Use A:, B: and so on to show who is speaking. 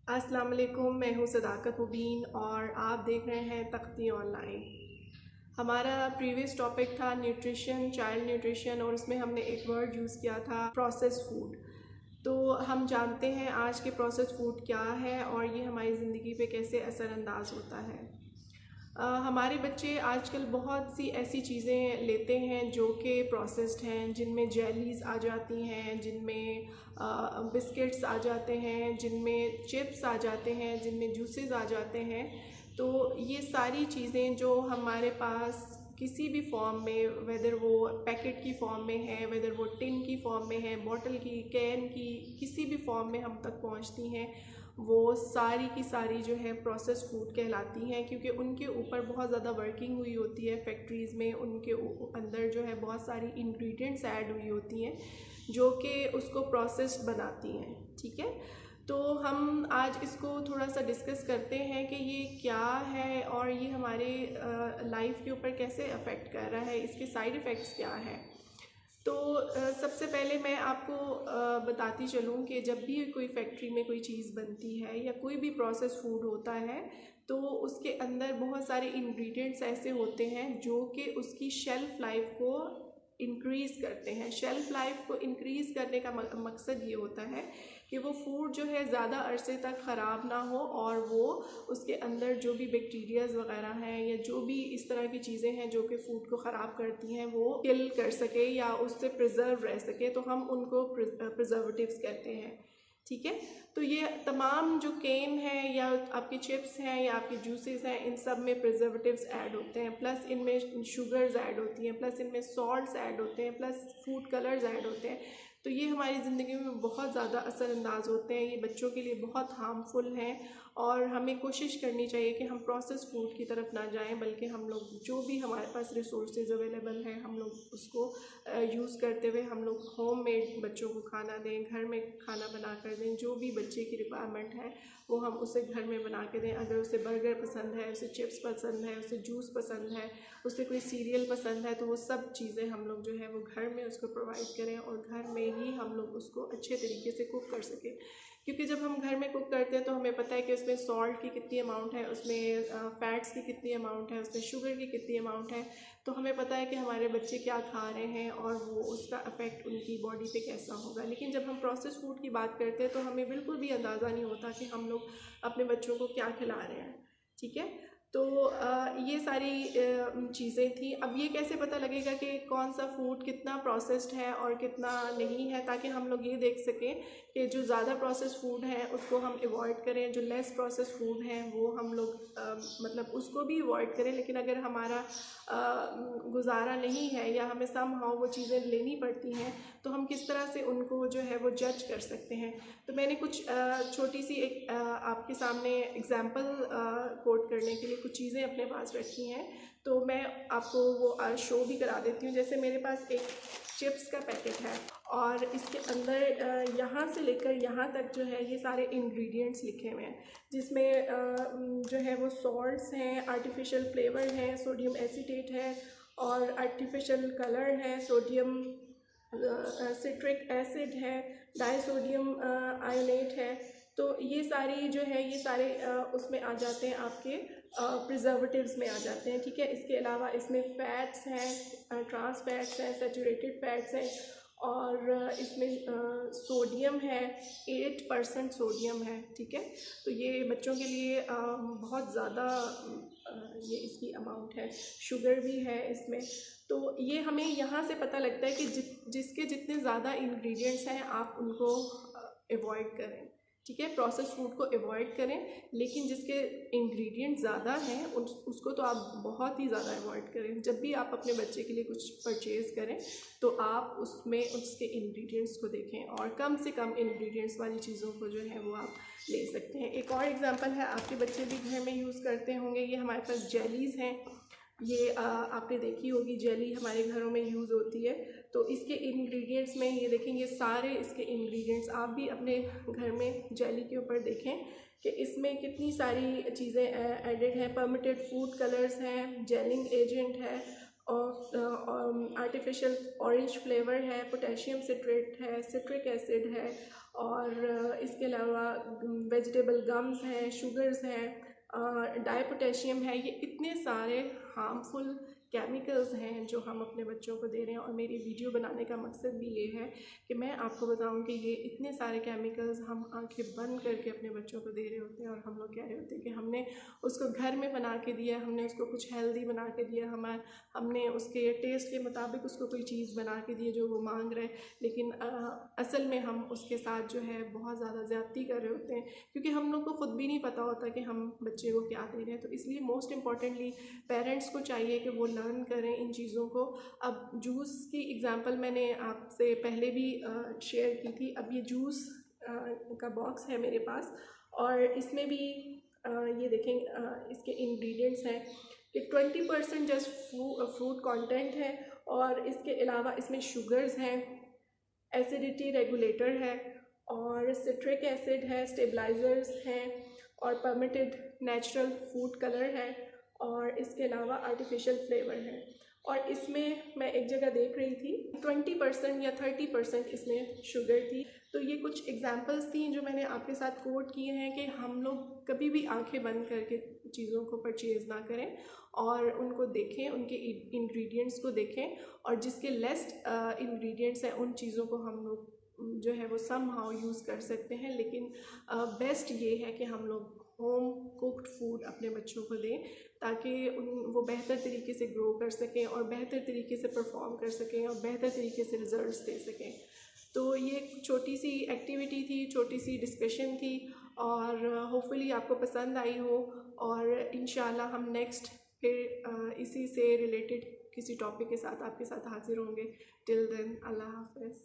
A: अस्सलाम वालेकुम, मैं हूँ सदाकत मुबीन और आप देख रहे हैं तख्ती ऑनलाइन। हमारा प्रीवियस टॉपिक था न्यूट्रिशन, चाइल्ड न्यूट्रिशन, और उसमें हमने एक वर्ड यूज़ किया था प्रोसेस फूड। तो हम जानते हैं आज के प्रोसेस फूड क्या है और ये हमारी ज़िंदगी पे कैसे असरअंदाज होता है। हमारे बच्चे आजकल बहुत सी ऐसी चीज़ें लेते हैं जो कि प्रोसेस्ड हैं, जिनमें जेलीज़ आ जाती हैं, जिनमें बिस्किट्स आ जाते हैं, जिनमें चिप्स आ जाते हैं, जिनमें जूसेस आ जाते हैं। तो ये सारी चीज़ें जो हमारे पास किसी भी फॉर्म में, वेदर वो पैकेट की फॉर्म में है, वेदर वो टिन की फॉर्म में है, बॉटल की, कैन की, किसी भी फॉर्म में हम तक पहुंचती हैं, वो सारी की सारी जो है प्रोसेस फूड कहलाती हैं, क्योंकि उनके ऊपर बहुत ज़्यादा वर्किंग हुई होती है फैक्ट्रीज़ में। उनके अंदर जो है बहुत सारी इंग्रेडिएंट्स ऐड हुई होती हैं जो कि उसको प्रोसेस्ड बनाती हैं। ठीक है, तो हम आज इसको थोड़ा सा डिस्कस करते हैं कि ये क्या है और ये हमारे लाइफ के ऊपर कैसे अफेक्ट कर रहा है, इसके साइड इफ़ेक्ट्स क्या है। तो सबसे पहले मैं आपको बताती चलूँ कि जब भी कोई फैक्ट्री में कोई चीज़ बनती है या कोई भी प्रोसेस फूड होता है, तो उसके अंदर बहुत सारे इंग्रेडिएंट्स ऐसे होते हैं जो कि उसकी शेल्फ़ लाइफ को इंक्रीज़ करते हैं। शेल्फ़ लाइफ को इंक्रीज़ करने का मकसद ये होता है कि वो फूड जो है ज़्यादा अरसे तक ख़राब ना हो और वो उसके अंदर जो भी बैक्टीरियाज़ वगैरह हैं या जो भी इस तरह की चीज़ें हैं जो कि फ़ूड को ख़राब करती हैं वो किल कर सके या उससे प्रिजर्व रह सके, तो हम उनको प्रिजर्वेटिव्स कहते हैं। ठीक है, तो ये तमाम जो केन है या आपके चिप्स हैं या आपके जूसेस हैं, इन सब में प्रिजर्वेटिव्स ऐड होते हैं, प्लस इनमें शुगर्स ऐड होती हैं, प्लस इनमें सॉल्ट्स ऐड होते हैं, प्लस फूड कलर्स ऐड होते हैं। तो ये हमारी ज़िंदगी में बहुत ज़्यादा असरअंदाज होते हैं, ये बच्चों के लिए बहुत हार्मफुल हैं और हमें कोशिश करनी चाहिए कि हम प्रोसेस फूड की तरफ ना जाएं, बल्कि हम लोग जो भी हमारे पास रिसोर्सेज अवेलेबल हैं हम लोग उसको यूज़ करते हुए हम लोग होममेड बच्चों को खाना दें, घर में खाना बना कर दें। जो भी बच्चे की रिक्वायरमेंट है वो हम उसे घर में बना के दें। अगर उसे बर्गर पसंद है, उसे चिप्स पसंद है, उसे जूस पसंद है, उसे कोई सीरियल पसंद है, तो वो सब चीज़ें हम लोग जो है वो घर में उसको प्रोवाइड करें और घर में ही हम लोग उसको अच्छे तरीके से कुक कर सकें। क्योंकि जब हम घर में कुक करते हैं तो हमें पता है कि उसमें सॉल्ट की कितनी अमाउंट है, उसमें फ़ैट्स की कितनी अमाउंट है, उसमें शुगर की कितनी अमाउंट है। तो हमें पता है कि हमारे बच्चे क्या खा रहे हैं और वो उसका इफ़ेक्ट उनकी बॉडी पे कैसा होगा। लेकिन जब हम प्रोसेस फूड की बात करते हैं तो हमें बिल्कुल भी अंदाज़ा नहीं होता कि हम लोग अपने बच्चों को क्या खिला रहे हैं। ठीक है, तो ये सारी चीज़ें थी। अब ये कैसे पता लगेगा कि कौन सा फूड कितना प्रोसेस्ड है और कितना नहीं है, ताकि हम लोग ये देख सकें कि जो ज़्यादा प्रोसेस्ड फूड है उसको हम अवॉइड करें, जो लेस प्रोसेस्ड फूड है वो हम लोग मतलब उसको भी अवॉइड करें। लेकिन अगर हमारा गुजारा नहीं है या हमें समहाउ वो चीज़ें लेनी पड़ती हैं, तो हम किस तरह से उनको जो है वो जज कर सकते हैं। तो मैंने कुछ छोटी सी एक आपके सामने एग्जांपल कोट करने के लिए कुछ चीज़ें अपने पास रखी हैं, तो मैं आपको वो शो भी करा देती हूँ। जैसे मेरे पास एक चिप्स का पैकेट है और इसके अंदर यहाँ से लेकर यहाँ तक जो है ये सारे इंग्रेडिएंट्स लिखे हुए हैं, जिसमें जो है वो सॉल्ट्स हैं, आर्टिफिशियल फ्लेवर है, सोडियम एसीटेट है और आर्टिफिशियल कलर है, सोडियम सिट्रिक एसिड है, डाइसोडियम आयोनेट है। तो ये सारी जो है ये सारे उसमें आ जाते हैं, आपके प्रिजर्वेटिव्स में आ जाते हैं। ठीक है, इसके अलावा इसमें फ़ैट्स हैं, ट्रांस फैट्स हैं, सैचुरेटेड फैट्स हैं और इसमें सोडियम है, 8% सोडियम है। ठीक है, तो ये बच्चों के लिए बहुत ज़्यादा ये इसकी अमाउंट है, शुगर भी है इसमें। तो ये हमें यहाँ से पता लगता है कि जिसके जितने ज़्यादा इंग्रेडिएंट्स हैं आप उनको अवॉइड करें। ठीक है, प्रोसेस फूड को अवॉइड करें, लेकिन जिसके इंग्रेडिएंट ज़्यादा हैं उसको तो आप बहुत ही ज़्यादा अवॉइड करें। जब भी आप अपने बच्चे के लिए कुछ परचेज़ करें तो आप उसमें उसके इंग्रेडिएंट्स को देखें और कम से कम इंग्रेडिएंट्स वाली चीज़ों को जो है वो आप ले सकते हैं। एक और एग्जांपल है, आपके बच्चे भी घर में यूज़ करते होंगे, ये हमारे पास जेलीज़ हैं। ये आपने देखी होगी, जेली हमारे घरों में यूज़ होती है। तो इसके इंग्रेडिएंट्स में ये देखेंगे, सारे इसके इंग्रेडिएंट्स आप भी अपने घर में जेली के ऊपर देखें कि इसमें कितनी सारी चीज़ें एडेड हैं। परमिटेड फूड कलर्स हैं, जेलिंग एजेंट है और आर्टिफिशियल ऑरेंज फ्लेवर है, पोटेशियम सिट्रेट है, सिट्रिक एसिड है, और इसके अलावा वेजिटेबल गम्स हैं, शुगर्स हैं, डाई पोटेशियम है। ये इतने सारे हार्मफुल केमिकल्स हैं जो हम अपने बच्चों को दे रहे हैं। और मेरी वीडियो बनाने का मकसद भी ये है कि मैं आपको बताऊं कि ये इतने सारे केमिकल्स हम आंखें बंद करके अपने बच्चों को दे रहे होते हैं, और हम लोग कह रहे होते हैं कि हमने उसको घर में बना के दिया, हमने उसको कुछ हेल्दी बना के दिया, हमने उसके टेस्ट के मुताबिक उसको कोई चीज़ बना के दी जो वो मांग रहे, लेकिन असल में हम उसके साथ जो है बहुत ज़्यादा ज़्यादती कर रहे होते हैं, क्योंकि हम लोग को ख़ुद भी नहीं पता होता कि हम बच्चे को क्या दे रहे हैं। तो इसलिए मोस्ट इम्पॉर्टेंटली पेरेंट्स को चाहिए कि वो लर्न करें इन चीज़ों को। अब जूस की एग्ज़ाम्पल मैंने आपसे पहले भी शेयर की थी। अब ये जूस का बॉक्स है मेरे पास, और इसमें भी ये देखें इसके इंग्रेडिएंट्स हैं कि 20% जस्ट फ्रूट कंटेंट है, और इसके अलावा इसमें शुगर्स हैं, एसिडिटी रेगुलेटर है, और सिट्रिक एसिड है, स्टेबलाइजर्स हैं, और परमिटेड नेचुरल फूड कलर है, और इसके अलावा आर्टिफिशियल फ्लेवर है। और इसमें मैं एक जगह देख रही थी 20% या 30% इसमें शुगर थी। तो ये कुछ एग्जांपल्स थी जो मैंने आपके साथ कोट किए हैं कि हम लोग कभी भी आंखें बंद करके चीज़ों को परचेज़ ना करें, और उनको देखें, उनके इंग्रेडिएंट्स को देखें, और जिसके लेस इंग्रेडिएंट्स हैं उन चीज़ों को हम लोग जो है वो सम हाउ यूज़ कर सकते हैं। लेकिन बेस्ट ये है कि हम लोग होम कुक्ड फूड अपने बच्चों को दें, ताकि वो बेहतर तरीके से ग्रो कर सकें, और बेहतर तरीके से परफॉर्म कर सकें, और बेहतर तरीके से रिजल्ट्स दे सकें। तो ये छोटी सी एक्टिविटी थी, छोटी सी डिस्कशन थी, और होपफुली आपको पसंद आई हो। और इंशाल्लाह हम नेक्स्ट फिर इसी से रिलेटेड किसी टॉपिक के साथ आपके साथ हाजिर होंगे। टिल देन, अल्लाह हाफ़िज़।